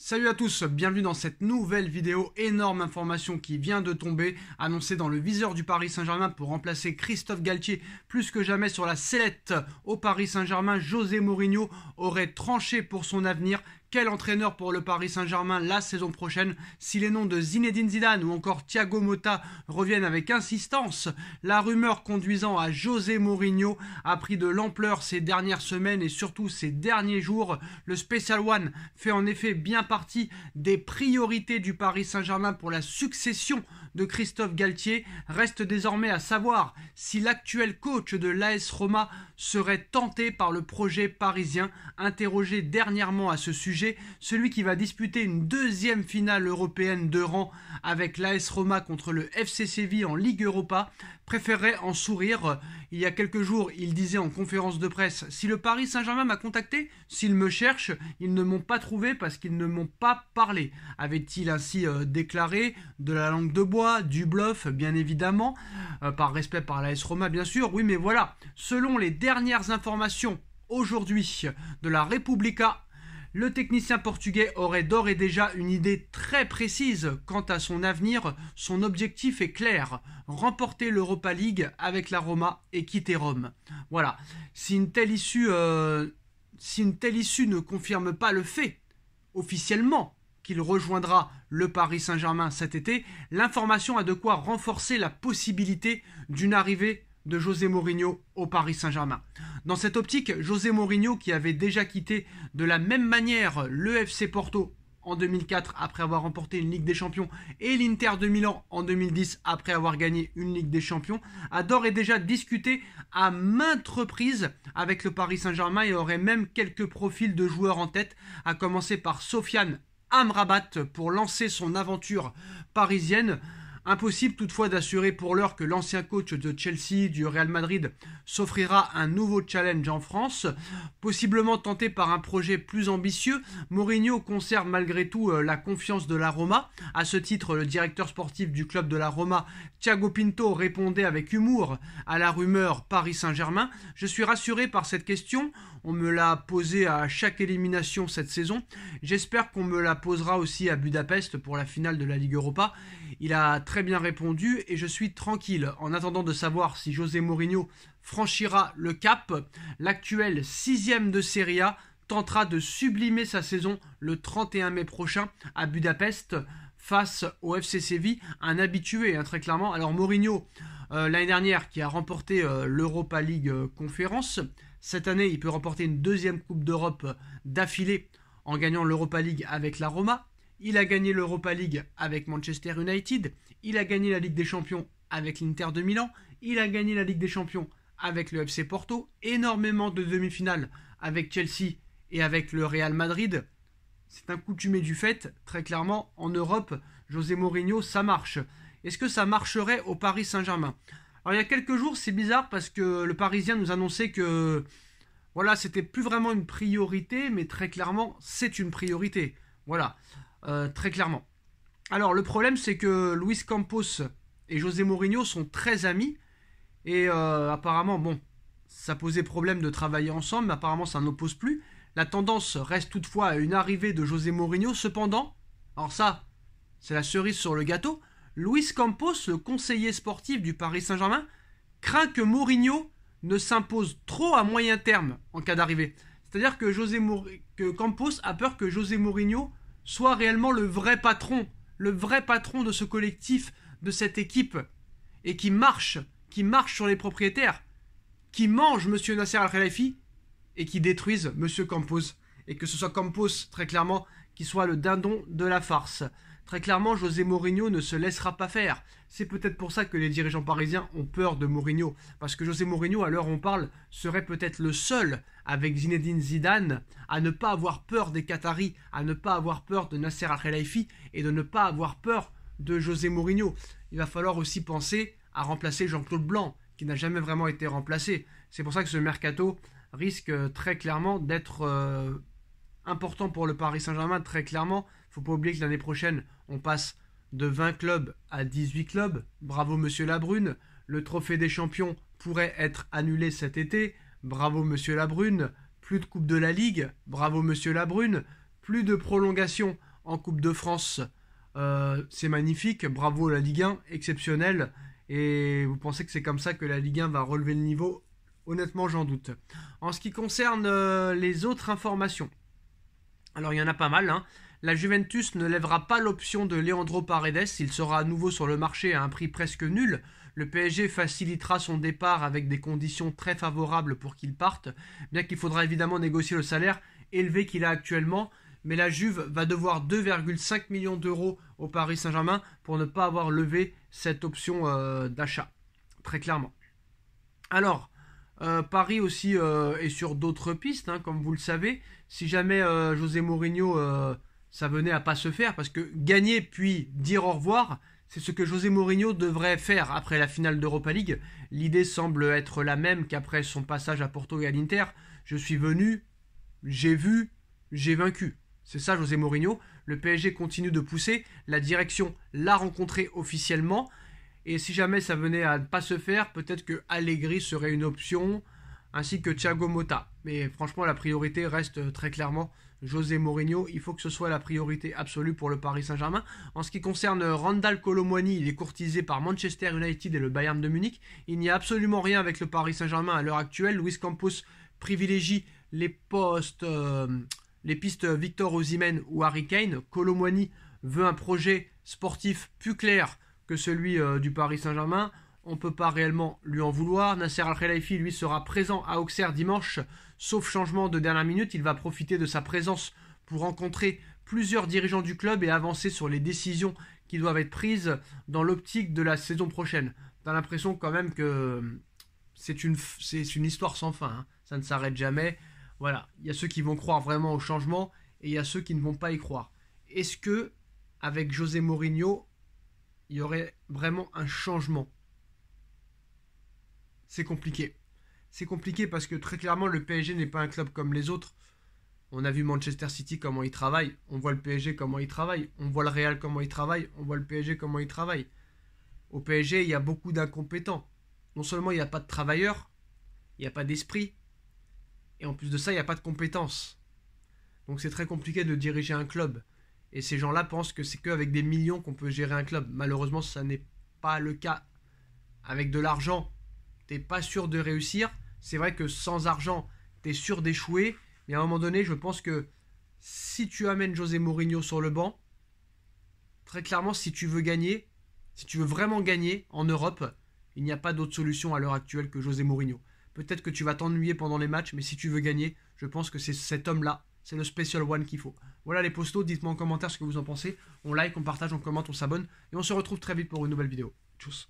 Salut à tous, bienvenue dans cette nouvelle vidéo. Énorme information qui vient de tomber, annoncée dans le viseur du Paris Saint-Germain pour remplacer Christophe Galtier plus que jamais sur la sellette au Paris Saint-Germain. José Mourinho aurait tranché pour son avenir. Quel entraîneur pour le Paris Saint-Germain la saison prochaine? Si les noms de Zinedine Zidane ou encore Thiago Motta reviennent avec insistance, la rumeur conduisant à José Mourinho a pris de l'ampleur ces dernières semaines et surtout ces derniers jours. Le Special One fait en effet bien partie des priorités du Paris Saint-Germain pour la succession de Christophe Galtier. Reste désormais à savoir si l'actuel coach de l'AS Roma serait tenté par le projet parisien. Interrogé dernièrement à ce sujet, celui qui va disputer une deuxième finale européenne de rang avec l'AS Roma contre le FC Séville en Ligue Europa préférerait en sourire. Il y a quelques jours, il disait en conférence de presse: si le Paris Saint-Germain m'a contacté, s'ils me cherchent, ils ne m'ont pas trouvé parce qu'ils ne m'ont pas parlé. Avait-il ainsi déclaré, de la langue de bois, du bluff, bien évidemment, par respect par l'AS Roma bien sûr, oui mais voilà, selon les dernières informations aujourd'hui de la Repubblica, le technicien portugais aurait d'ores et déjà une idée très précise quant à son avenir. Son objectif est clair: remporter l'Europa League avec la Roma et quitter Rome. Voilà. Si une telle issue ne confirme pas le fait, officiellement, qu'il rejoindra le Paris Saint-Germain cet été, l'information a de quoi renforcer la possibilité d'une arrivée de José Mourinho au Paris Saint-Germain. Dans cette optique, José Mourinho, qui avait déjà quitté de la même manière le FC Porto en 2004 après avoir remporté une Ligue des Champions et l'Inter de Milan en 2010 après avoir gagné une Ligue des Champions, a d'ores et déjà discuté à maintes reprises avec le Paris Saint-Germain et aurait même quelques profils de joueurs en tête, à commencer par Sofiane Amrabat pour lancer son aventure parisienne. Impossible toutefois d'assurer pour l'heure que l'ancien coach de Chelsea, du Real Madrid, s'offrira un nouveau challenge en France. Possiblement tenté par un projet plus ambitieux, Mourinho conserve malgré tout la confiance de la Roma. À ce titre, le directeur sportif du club de la Roma, Thiago Pinto, répondait avec humour à la rumeur Paris Saint-Germain. Je suis rassuré par cette question. On me l'a posée à chaque élimination cette saison. J'espère qu'on me la posera aussi à Budapest pour la finale de la Ligue Europa. Il a très bien répondu et je suis tranquille. En attendant de savoir si José Mourinho franchira le cap, l'actuel 6e de Serie A tentera de sublimer sa saison le 31 mai prochain à Budapest face au FC Séville, un habitué très clairement. Alors Mourinho, l'année dernière, qui a remporté l'Europa League Conférence, cette année il peut remporter une deuxième Coupe d'Europe d'affilée en gagnant l'Europa League avec la Roma. Il a gagné l'Europa League avec Manchester United, il a gagné la Ligue des Champions avec l'Inter de Milan, il a gagné la Ligue des Champions avec le FC Porto, énormément de demi-finales avec Chelsea et avec le Real Madrid. C'est un coutumier du fait, très clairement, en Europe, José Mourinho, ça marche. Est-ce que ça marcherait au Paris Saint-Germain? Alors il y a quelques jours, c'est bizarre parce que le Parisien nous annonçait que voilà, c'était plus vraiment une priorité, mais très clairement, c'est une priorité. Voilà. Très clairement. Alors le problème c'est que Luis Campos et José Mourinho sont très amis et apparemment bon, ça posait problème de travailler ensemble, mais apparemment ça n'oppose plus. La tendance reste toutefois à une arrivée de José Mourinho. Cependant, alors ça c'est la cerise sur le gâteau, Luis Campos, le conseiller sportif du Paris Saint-Germain, craint que Mourinho ne s'impose trop à moyen terme en cas d'arrivée. C'est-à-dire que Campos a peur que José Mourinho soit réellement le vrai patron de ce collectif, de cette équipe, et qui marche sur les propriétaires, qui mange Monsieur Nasser Al-Khelaifi et qui détruise Monsieur Campos, et que ce soit Campos, très clairement, qui soit le dindon de la farce. Très clairement, José Mourinho ne se laissera pas faire. C'est peut-être pour ça que les dirigeants parisiens ont peur de Mourinho. Parce que José Mourinho, à l'heure où on parle, serait peut-être le seul, avec Zinedine Zidane, à ne pas avoir peur des Qataris, à ne pas avoir peur de Nasser Al-Khelaifi et de ne pas avoir peur de José Mourinho. Il va falloir aussi penser à remplacer Jean-Claude Blanc, qui n'a jamais vraiment été remplacé. C'est pour ça que ce mercato risque très clairement d'être important pour le Paris Saint-Germain, très clairement. Il ne faut pas oublier que l'année prochaine, on passe de 20 clubs à 18 clubs. Bravo Monsieur Labrune. Le trophée des champions pourrait être annulé cet été. Bravo Monsieur Labrune. Plus de Coupe de la Ligue. Bravo Monsieur Labrune. Plus de prolongation en Coupe de France, c'est magnifique. Bravo la Ligue 1, exceptionnel. Et vous pensez que c'est comme ça que la Ligue 1 va relever le niveau? Honnêtement, j'en doute. En ce qui concerne les autres informations, alors il y en a pas mal, hein. La Juventus ne lèvera pas l'option de Leandro Paredes. Il sera à nouveau sur le marché à un prix presque nul. Le PSG facilitera son départ avec des conditions très favorables pour qu'il parte, bien qu'il faudra évidemment négocier le salaire élevé qu'il a actuellement. Mais la Juve va devoir 2,5 millions d'euros au Paris Saint-Germain pour ne pas avoir levé cette option d'achat, très clairement. Alors, Paris aussi est sur d'autres pistes, hein, comme vous le savez. Si jamais José Mourinho, ça venait à pas se faire, parce que gagner puis dire au revoir, c'est ce que José Mourinho devrait faire après la finale d'Europa League. L'idée semble être la même qu'après son passage à Porto et à l'Inter. Je suis venu, j'ai vu, j'ai vaincu. C'est ça José Mourinho. Le PSG continue de pousser. La direction l'a rencontré officiellement. Et si jamais ça venait à ne pas se faire, peut-être que Allegri serait une option, ainsi que Thiago Motta. Mais franchement, la priorité reste très clairement José Mourinho. Il faut que ce soit la priorité absolue pour le Paris Saint-Germain. En ce qui concerne Randal Kolo Muani, il est courtisé par Manchester United et le Bayern de Munich. Il n'y a absolument rien avec le Paris Saint-Germain à l'heure actuelle. Luis Campos privilégie les pistes Victor Osimhen ou Harry Kane. Kolo Muani veut un projet sportif plus clair que celui du Paris Saint-Germain. On ne peut pas réellement lui en vouloir. Nasser Al-Khelaifi, lui, sera présent à Auxerre dimanche, sauf changement de dernière minute. Il va profiter de sa présence pour rencontrer plusieurs dirigeants du club et avancer sur les décisions qui doivent être prises dans l'optique de la saison prochaine. T'as l'impression quand même que c'est une histoire sans fin, hein. Ça ne s'arrête jamais. Voilà, il y a ceux qui vont croire vraiment au changement et il y a ceux qui ne vont pas y croire. Est-ce que, avec José Mourinho, il y aurait vraiment un changement? C'est compliqué. C'est compliqué parce que très clairement, le PSG n'est pas un club comme les autres. On a vu Manchester City comment il travaille. On voit le PSG comment il travaille. On voit le Real comment il travaille. On voit le PSG comment il travaille. Au PSG, il y a beaucoup d'incompétents. Non seulement il n'y a pas de travailleurs, il n'y a pas d'esprit, et en plus de ça, il n'y a pas de compétences. Donc c'est très compliqué de diriger un club. Et ces gens-là pensent que c'est qu'avec des millions qu'on peut gérer un club. Malheureusement, ça n'est pas le cas. Avec de l'argent, t'es pas sûr de réussir. C'est vrai que sans argent, t'es sûr d'échouer. Mais à un moment donné, je pense que si tu amènes José Mourinho sur le banc, très clairement, si tu veux gagner, si tu veux vraiment gagner en Europe, il n'y a pas d'autre solution à l'heure actuelle que José Mourinho. Peut-être que tu vas t'ennuyer pendant les matchs, mais si tu veux gagner, je pense que c'est cet homme-là. C'est le special one qu'il faut. Voilà les postos, dites-moi en commentaire ce que vous en pensez. On like, on partage, on commente, on s'abonne. Et on se retrouve très vite pour une nouvelle vidéo. Tchuss.